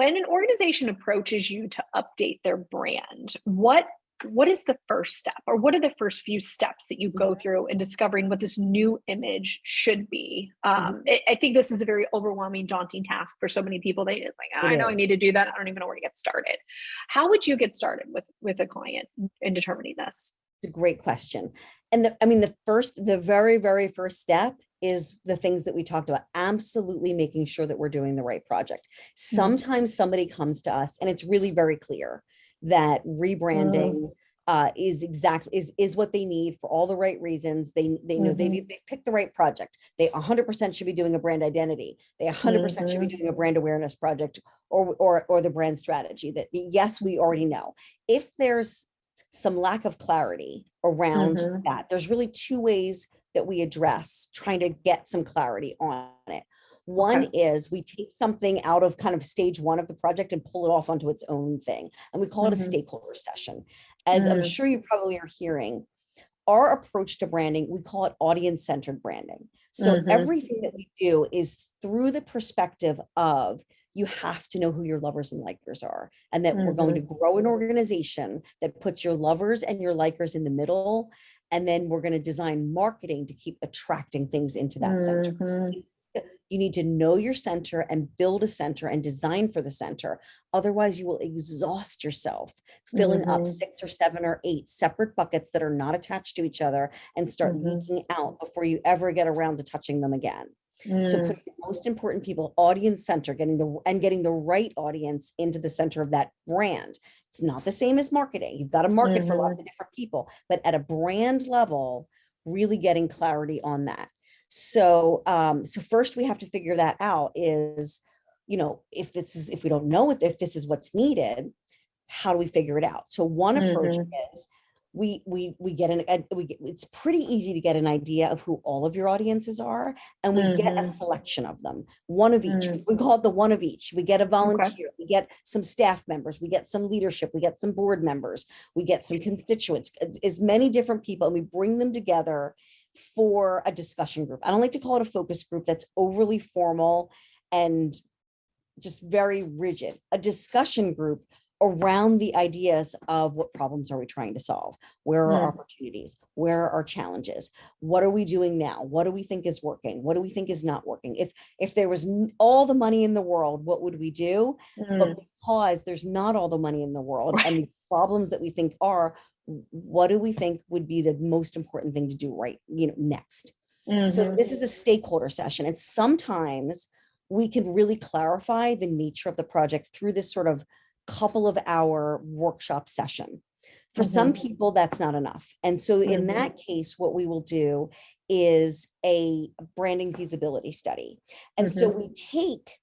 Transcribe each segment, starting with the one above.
When an organization approaches you to update their brand, what is the first step, or what are the first few steps that you go through in discovering what this new image should be? I think this is a very overwhelming, daunting task for so many people. It's like, "Oh, It I know I is. need to do that. I don't even know where to get started." How would you get started with a client in determining this? It's a great question. And the very, very first step is the things that we talked about. Absolutely making sure that we're doing the right project. Mm, Sometimes somebody comes to us and it's really very clear that mm, rebranding is what they need for all the right reasons. They know mhm, they picked the right project. They 100% should be doing a brand identity. They 100% should be mhm, doing a brand awareness project, or the brand strategy. That, yes, we already know. If there's some lack of clarity around mhm. that, there's really two ways that we address trying to get some clarity on it. One Okay. is we take something out of kind of stage one of the project and pull it off onto its own thing. And we call it a Mhm, stakeholder session. As I'm mm, sure you probably are hearing, our approach to branding, we call it audience-centered branding. So mhm, everything that we do is through the perspective of, you have to know who your lovers and likers are, and that we're going to mhm, grow an organization that puts your lovers and your likers in the middle. And then we're going to design marketing to keep attracting things into that center. mhm, You need to know your center and build a center and design for the center. Otherwise, you will exhaust yourself filling up mhm, 6 or 7 or 8 separate buckets that are not attached to each other and start mhm, leaking out before you ever get around to touching them again. So mm, putting the most important people audience center, getting the right audience into the center of that brand. It's not the same as marketing. You've got to market for lots mhm, of different people, but at a brand level, really getting clarity on that. So first we have to figure that out is, if we don't know if this is what's needed, how do we figure it out? So one approach mhm, is we get it's pretty easy to get an idea of who all of your audiences are, and we get a mhm, selection of them, one of each. mm. We call it the one of each. We get a Okay. volunteer, we get some staff members, we get some leadership, we get some board members, we get some constituents, as many different people, and we bring them together for a discussion group. I don't like to call it a focus group. That's overly formal and just very rigid. A discussion group around the ideas of, what problems are we trying to solve? Where are Mm, opportunities? Where are challenges? What are we doing now? What do we think is working? What do we think is not working? If there was all the money in the world, what would we do? But mm. because there's not all the money in the world, and Right. the problems that we think are, what do we think would be the most important thing to do next? So Mhm, this is a stakeholder session, and sometimes we can really clarify the nature of the project through this sort of couple of hour workshop session. For some mhm, people, that's not enough. And so in mhm. that case, what we will do is a branding feasibility study. And so Mhm. we take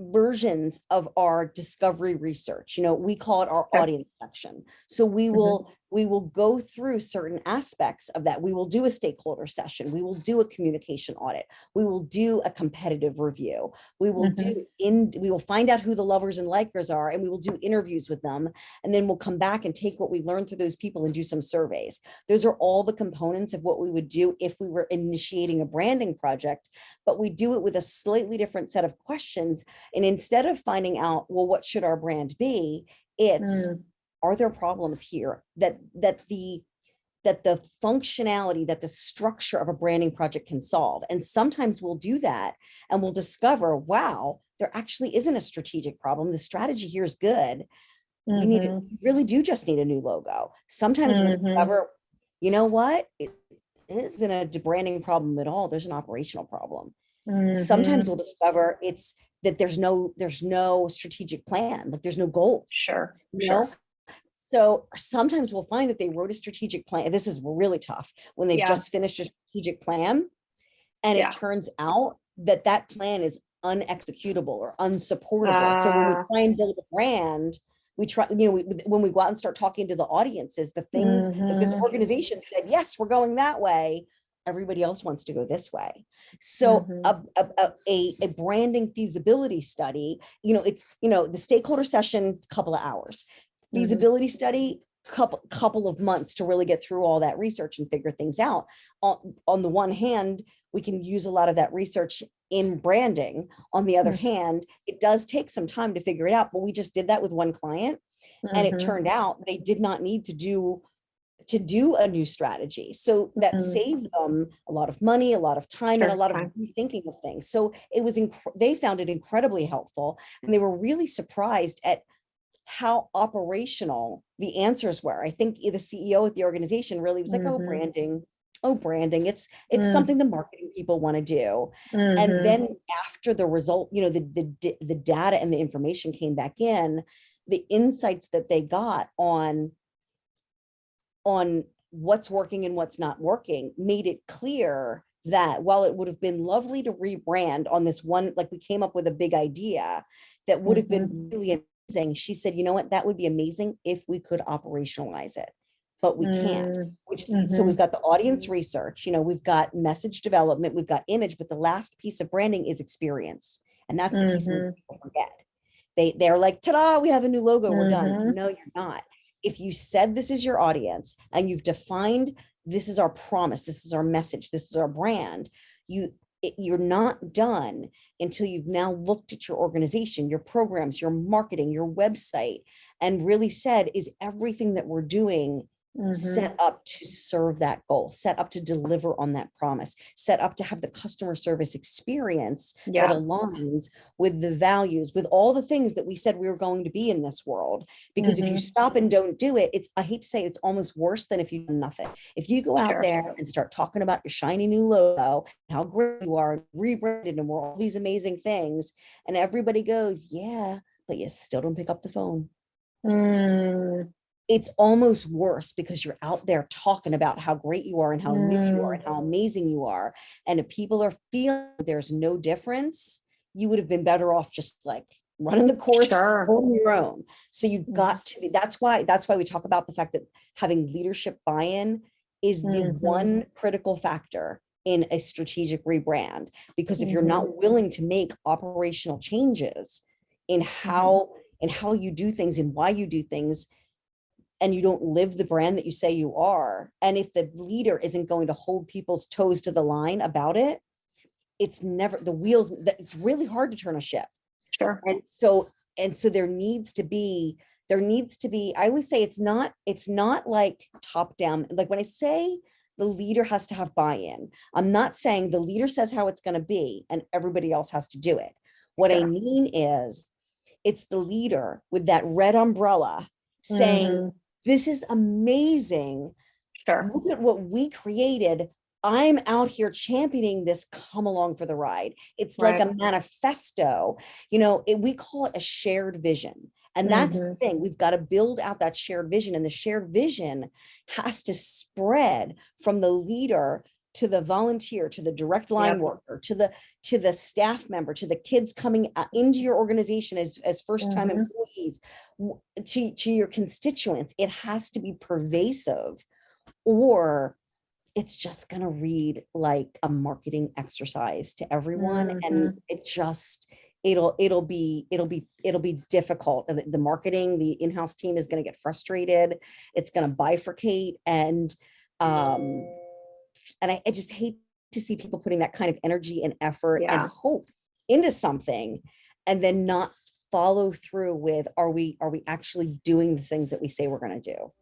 versions of our discovery research, we call it our Okay. audience section. So Mhm. we will go through certain aspects of that. We will do a stakeholder session. We will do a communication audit. We will do a competitive review. Mhm. We will find out who the lovers and likers are, and we will do interviews with them. And then we'll come back and take what we learned through those people and do some surveys. Those are all the components of what we would do if we were initiating a branding project, but we do it with a slightly different set of questions. And instead of finding out, well, what should our brand be? It's, Mm. are there problems here that the functionality, that the structure of a branding project can solve? And sometimes we'll do that and we'll discover, wow, there actually isn't a strategic problem. The strategy here is good. Mhm. We really do just need a new logo. Sometimes we'll Mhm. discover, you know what? It isn't a branding problem at all. There's an operational problem. Sometimes Mhm. we'll discover it's that there's no strategic plan, like there's no goals, Sure. you know? Sure. So sometimes we'll find that they wrote a strategic plan. This is really tough when they've Yeah. just finished a strategic plan, and it Yeah. turns out that that plan is unexecutable or unsupportable. So when we Uh, try and build a brand, we try, when we go out and start talking to the audiences, the things that this mhm. organization said, yes, we're going that way, everybody else wants to go this way. So Mhm. a branding feasibility study, it's, the stakeholder session, couple of hours, Mhm. feasibility study, couple of months to really get through all that research and figure things out. On the one hand, we can use a lot of that research in branding. On the other Mhm. hand, it does take some time to figure it out, but we just did that with one client, and it Mhm. turned out they did not need to do a new strategy. So that Mhm. saved them a lot of money, a lot of time, and a Sure. lot of Time. rethinking of things. So it was, they found it incredibly helpful, and they were really surprised at how operational the answers were. I think the CEO at the organization really was like, oh, Mhm. branding. Oh, branding. It's Mm. something the marketing people want to do. And Mhm. then after the result, the data and the information came back in, the insights that they got on what's working and what's not working made it clear that while it would have been lovely to rebrand on this one, like we came up with a big idea that would have Mhm. been really amazing. She said, you know what, that would be amazing if we could operationalize it, but we can't. Mm. So we've Mhm. got the audience research, we've got message development, we've got image, but the last piece of branding is experience. And that's the piece Mhm. people forget. They're like, ta-da, we have a new logo, we're done. Mhm. No, you're not. If you said this is your audience and you've defined this is our promise, this is our message, this is our brand, you're not done until you've now looked at your organization, your programs, your marketing, your website, and really said, is everything that we're doing Mhm. set up to serve that goal, set up to deliver on that promise, set up to have the customer service experience that Yeah. aligns with the values, with all the things that we said we were going to be in this world. Because if you Mhm. stop and don't do it, I hate to say it's almost worse than if you do nothing. If you go out Sure. there and start talking about your shiny new logo, how great you are, rebranded, and we're all these amazing things, and everybody goes, yeah, but you still don't pick up the phone, Mm. it's almost worse because you're out there talking about how great you are and how new you are Mm. and how amazing you are. And if people are feeling there's no difference, you would have been better off just like running the course Sure. on your own. So you've Mhm. got to be, that's why we talk about the fact that having leadership buy-in is the Mhm. one critical factor in a strategic rebrand. Because if you're Mhm. not willing to make operational changes in Mhm. how you do things and why you do things, and you don't live the brand that you say you are, and if the leader isn't going to hold people's toes to the line about it, it's never the wheels, it's really hard to turn a ship. Sure. And so there needs to be, I always say it's not like top down. Like when I say the leader has to have buy-in, I'm not saying the leader says how it's going to be and everybody else has to do it. What I Sure. mean is it's the leader with that red umbrella saying, Mhm. this is amazing. Sure. Look at what we created. I'm out here championing this. Come along for the ride. It's like Right. a manifesto. We call it a shared vision. And that's the Mhm. thing. We've got to build out that shared vision. And the shared vision has to spread from the leader to the volunteer, to the direct line Yep. worker, to the staff member, to the kids coming into your organization as first-time Mhm. employees, to your constituents. It has to be pervasive, or it's just going to read like a marketing exercise to everyone. And Mhm. it'll be difficult. The marketing, the in-house team is going to get frustrated. It's going to bifurcate. And I just hate to see people putting that kind of energy and effort and Yeah. hope into something and then not follow through with, are we actually doing the things that we say we're going to do?